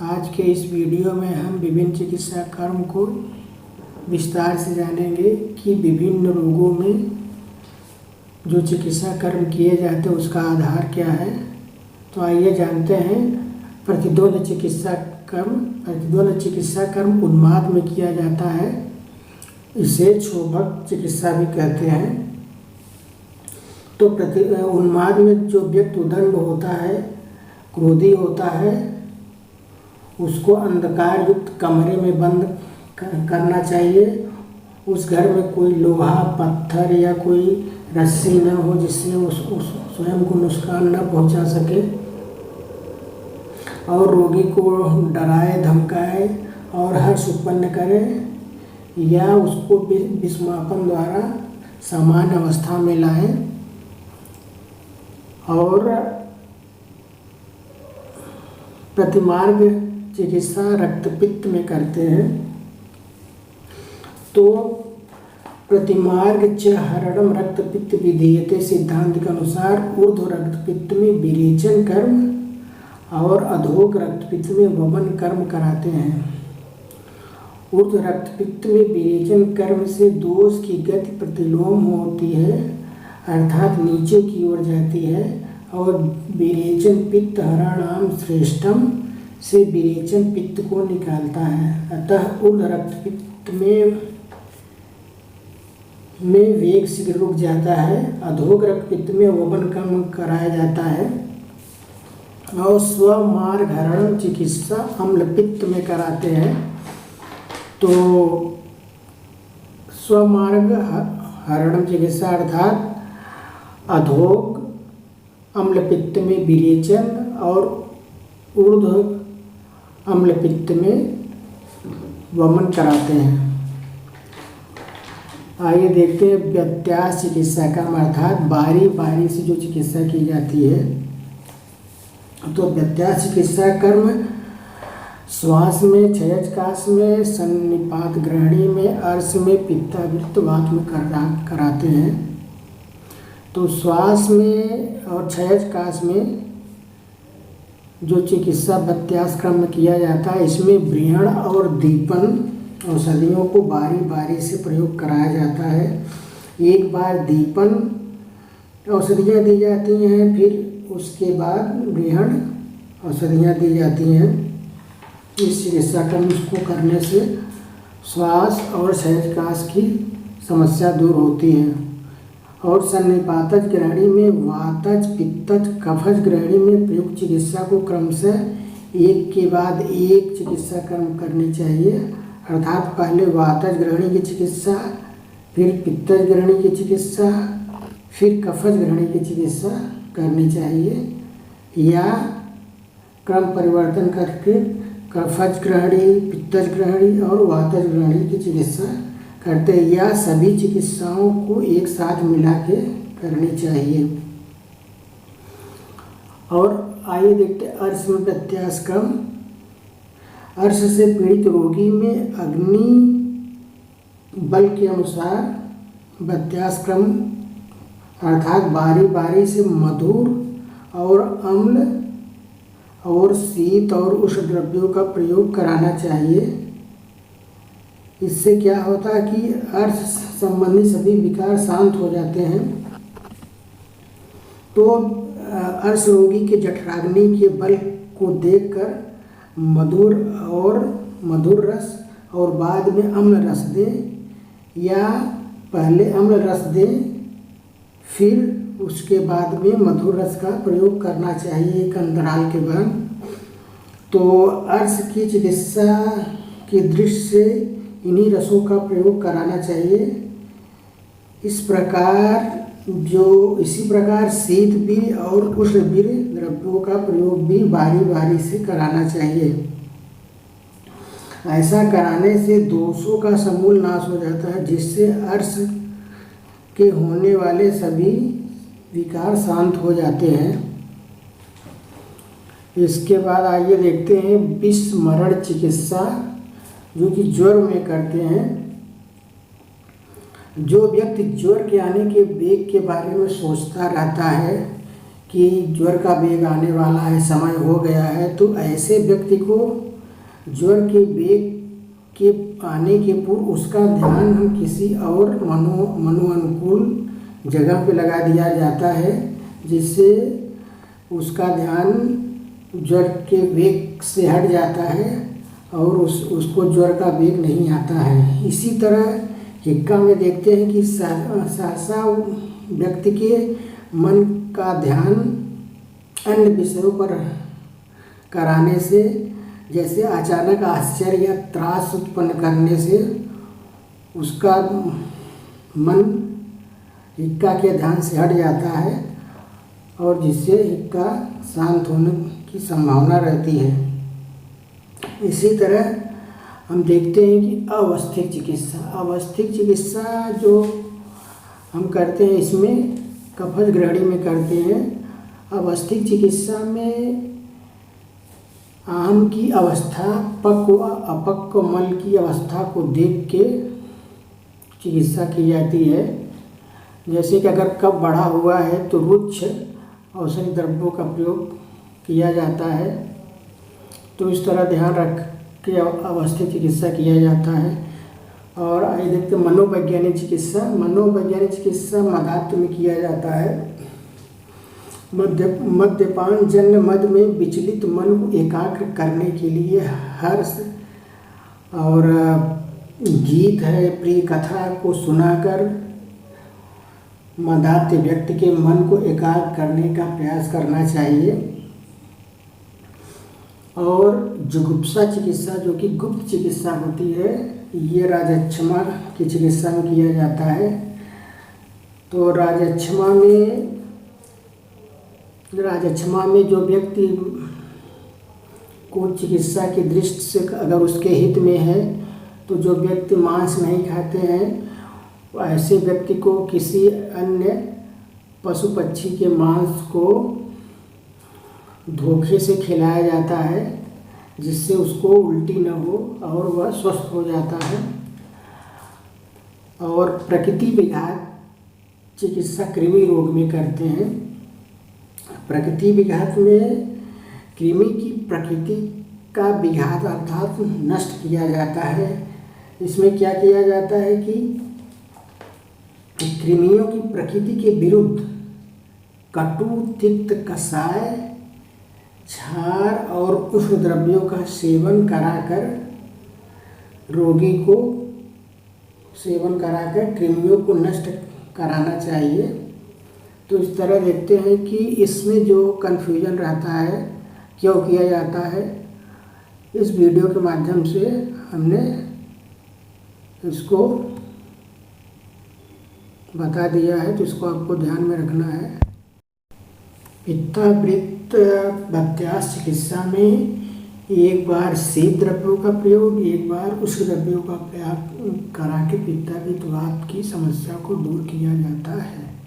आज के इस वीडियो में हम विभिन्न चिकित्सा कर्म को विस्तार से जानेंगे कि विभिन्न रोगों में जो चिकित्सा कर्म किए जाते हैं उसका आधार क्या है। तो आइए जानते हैं। प्रतिद्वंद चिकित्सा कर्म उन्माद में किया जाता है। इसे क्षोभक चिकित्सा भी कहते हैं। तो उन्माद में जो व्यक्ति उद्दंड होता है, क्रोधी होता है, उसको अंधकार युक्त कमरे में बंद करना चाहिए। उस घर में कोई लोहा, पत्थर या कोई रस्सी न हो जिससे उस स्वयं को नुकसान न पहुंचा सके, और रोगी को डराए, धमकाए और हर्ष उत्पन्न करे या उसको विषमापन द्वारा सामान्य अवस्था में लाए। और प्रतिमार्ग चिकित्सा रक्तपित्त में करते हैं। तो प्रतिमार्ग च हरणम रक्तपित्त विधीयते सिद्धांत के अनुसार ऊर्ध्व रक्तपित्त में विरेचन कर्म और अधोक रक्तपित्त में वमन कर्म कराते हैं। ऊर्ध्व रक्तपित्त में विरेचन कर्म से दोष की गति प्रतिलोम होती है, अर्थात नीचे की ओर जाती है, और विरेचन पित्त हरणाम श्रेष्ठम से विरेचन पित्त को निकालता है। अतः ऊर्ध्व रक्तपित्त में वेग शीघ्र रुक जाता है। अधोक रक्तपित्त में वमन कर्म कराया जाता है। और स्वमार्ग हरणम चिकित्सा अम्लपित्त में कराते हैं। तो स्वमार्ग हरणम चिकित्सा अर्थात अधोक अम्लपित्त में विरेचन और ऊर्ध्व अम्लपित्त में वमन कराते हैं। आइए देखते हैं व्यत्यास चिकित्सा कर्म अर्थात बारी बारी से जो चिकित्सा की जाती है। तो व्यत्यास चिकित्सा कर्म श्वास में, क्षयजकाश में, सन्निपात ग्रहणी में, अर्श में, पित्तावृत्त वात में कराते हैं। तो श्वास में और क्षयजकाश में जो चिकित्सा व्यत्यास क्रम में किया जाता है, इसमें ब्रीहण और दीपन औषधियों को बारी बारी से प्रयोग कराया जाता है। एक बार दीपन औषधियाँ दी जाती हैं, फिर उसके बाद ब्रीहण औषधियाँ दी जाती हैं। इस चिकित्सा क्रम को करने से श्वास और क्षयजकाश की समस्या दूर होती है। और सन्निपातज ग्रहणी में वातज, पित्तज, कफज ग्रहणी में प्रयुक्त चिकित्सा को क्रमशः एक के बाद एक चिकित्सा कर्म करनी चाहिए। अर्थात पहले वातज ग्रहणी की चिकित्सा, फिर पित्तज ग्रहणी की चिकित्सा, फिर कफज ग्रहणी की चिकित्सा करनी चाहिए, या क्रम परिवर्तन करके कफज ग्रहणी, पित्तज ग्रहणी और वातज ग्रहणी की चिकित्सा करते हैं, या सभी चिकित्साओं को एक साथ मिला के करनी चाहिए। और आइए देखते हैं अर्श में व्यत्यास क्रम। अर्श से पीड़ित रोगी में अग्नि बल के अनुसार व्यत्यास क्रम अर्थात बारी बारी से मधुर और अम्ल और शीत और उष्ण द्रव्यों का प्रयोग कराना चाहिए। इससे क्या होता है कि अर्श संबंधी सभी विकार शांत हो जाते हैं। तो अर्श रोगी के जठराग्नि के बल को देखकर मधुर रस और बाद में अम्ल रस दें, या पहले अम्ल रस दें फिर उसके बाद में मधुर रस का प्रयोग करना चाहिए एक अंतराल के बाद। तो अर्श की चिकित्सा की दृष्टि से इन्हीं रसों का प्रयोग कराना चाहिए। इसी प्रकार शीत बीर और उष्ण बीर द्रव्यों का प्रयोग भी बारी बारी से कराना चाहिए। ऐसा कराने से दोषों का समूल नाश हो जाता है, जिससे अर्श के होने वाले सभी विकार शांत हो जाते हैं। इसके बाद आइए देखते हैं विस्मरण चिकित्सा, जो कि ज्वर में करते हैं। जो व्यक्ति ज्वर के आने के वेग के बारे में सोचता रहता है कि ज्वर का वेग आने वाला है, समय हो गया है, तो ऐसे व्यक्ति को ज्वर के वेग के आने के पूर्व उसका ध्यान हम किसी और मनोअनुकूल जगह पे लगा दिया जाता है, जिससे उसका ध्यान ज्वर के वेग से हट जाता है और उसको ज्वर का वेग नहीं आता है। इसी तरह हिक्का में देखते हैं कि सहसा व्यक्ति के मन का ध्यान अन्य विषयों पर कराने से, जैसे अचानक आश्चर्य या त्रास उत्पन्न करने से उसका मन हिक्का के ध्यान से हट जाता है और जिससे हिक्का शांत होने की संभावना रहती है। इसी तरह हम देखते हैं कि अवस्थिक चिकित्सा जो हम करते हैं, इसमें कफज ग्रहणी में करते हैं। अवस्थिक चिकित्सा में आम की अवस्था, पक्व अपक्व मल की अवस्था को देख के चिकित्सा की जाती है। जैसे कि अगर कफ बढ़ा हुआ है तो रुक्ष औषधि द्रव्यों का प्रयोग किया जाता है। तो इस तरह ध्यान रख के अवस्थिक चिकित्सा किया जाता है। और आइए देखते हैं मनोवैज्ञानिक चिकित्सा मदात्व में किया जाता है। मद्यपान जन्य मद में विचलित मन को एकाग्र करने के लिए हर्ष और गीत है, प्रिय कथा को सुनाकर मदात्य व्यक्ति के मन को एकाग्र करने का प्रयास करना चाहिए। और जुगुप्सा चिकित्सा जो कि गुप्त चिकित्सा होती है, ये राजक्षमा की चिकित्सा में किया जाता है। तो राजक्षमा में जो व्यक्ति को चिकित्सा की दृष्टि से अगर उसके हित में है, तो जो व्यक्ति मांस नहीं खाते हैं ऐसे व्यक्ति को किसी अन्य पशु पक्षी के मांस को धोखे से खिलाया जाता है, जिससे उसको उल्टी न हो और वह स्वस्थ हो जाता है। और प्रकृति विघात चिकित्सा कृमि रोग में करते हैं। प्रकृति विघात में कृमि की प्रकृति का विघात अर्थात नष्ट किया जाता है। इसमें क्या किया जाता है कि कृमियों की प्रकृति के विरुद्ध कटु, तिक्त, कषाय, क्षार और उष्ण द्रव्यों का सेवन कराकर रोगी को कृमियों को नष्ट कराना चाहिए। तो इस तरह देखते हैं कि इसमें जो कन्फ्यूजन रहता है क्यों किया जाता है, इस वीडियो के माध्यम से हमने इसको बता दिया है। तो इसको आपको ध्यान में रखना है। पित्तावृत्त व्यत्यास चिकित्सा में एक बार शीत द्रव्यों का प्रयोग, एक बार उष्ण द्रव्यों का प्रयोग करा के पित्तावृत्त वात की समस्या को दूर किया जाता है।